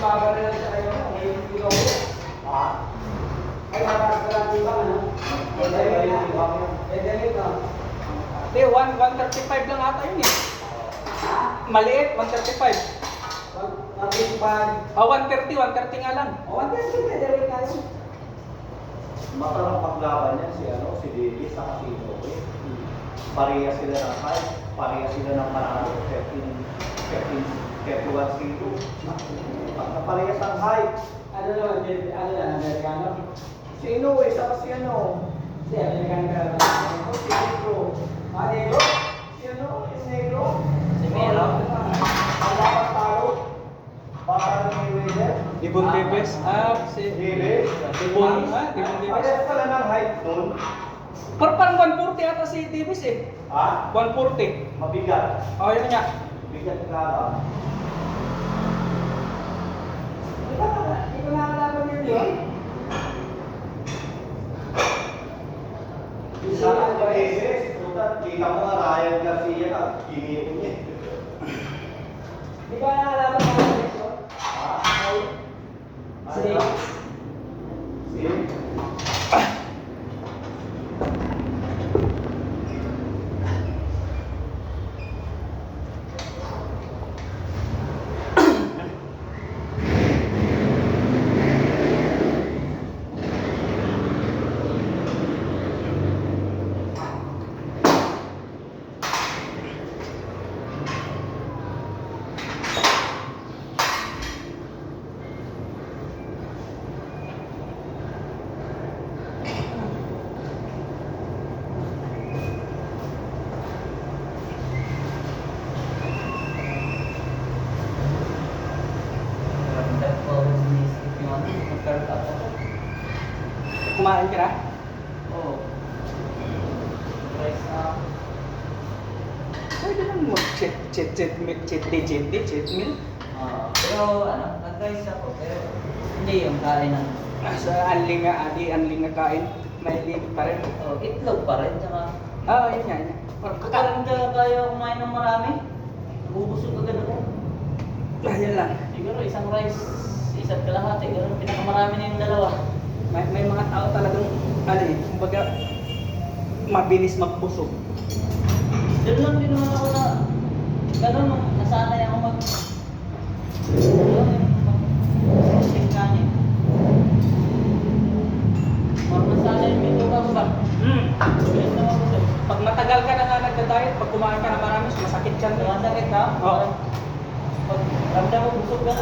baba na lang sa kayo. Ngayon, ikaw ko. Ha? Ay, nakakarating ba, ano? Ay, dali ba? Dali ka. Hindi, 135 lang ata yun eh. Maliit, 135. 135. 130 nga lang. O, 130, dali tayo. Masarap paglaban yan si Davis sa si Inoue. Pareha sila ng height, pareha sila ng manalo, 31 kilo. Pag naparehas ang height, Ano naman, ano yan, Amerikano? si Inoue sa si ano, Si Amerikano ka naman. si Negro. Negro? Si ano, si Negro. Si Melo? Ang dapat talo, para ni Mayweather. Dibon Davis. Si Davis. Dibon Davis. Parehas pala ng height nun. Parang 140 ata si Davis eh. Ha? 140. Mabigat. Yun nga. Bigat ka ba? Hindi ko nakalaman yun yun. Isa lang ba beses? Kita mo nga Ryan Garcia na kinito niya. Di ba nakalaman mo yun yun? Ano? Si? Kumain ka na? Oo. Rice na. Pwede lang mo cheat meal. Pero ano, nag-rice ako. Pero hindi yung kain ng... Sa anling nga kain. May limit pa rin. Itlog pa rin. Tsaka... Yun nga. Kakaroon ka kaya kumain ng marami. Bubusog agad ako. Yan lang. Siguro isang rice, isa't kalahati. Pero pinakamarami na yung dalawa. May mga tao talagang, kumbaga, mabilis magpusog. Doon lang din naman ako na gano'n nung nasanay ako mag mag kanin. Or nasanay yung bitugang ba? Bilis na mabusog. Pag matagal ka na nga nagda-diet, pag kumain ka na marami, masakit yan. Sumasakit ha? Oo. Pag ramdam mo busog ka,